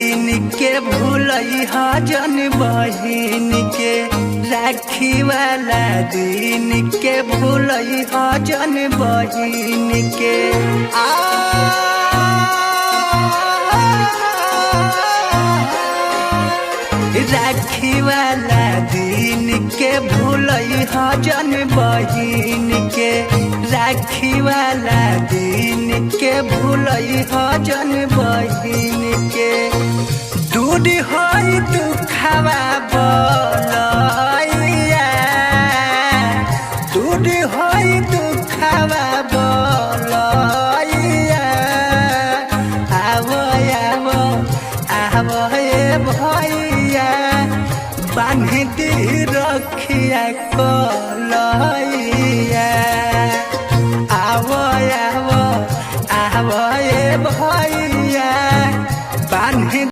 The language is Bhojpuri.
इनके भूलैहा जन बहिन के राखी वाला दिन के भूलैहा जन बहिन के राखी वाला दिन के भूलैहा जन बहिन के राखी वाला दिन के भूलैहा जन बहिन के दूध होई दुखवा बोलैया दूध होई दुखवा बोलैया आवो आवो आवो भैया बांध दी रखिया कलैया आवो आवो आवो भैया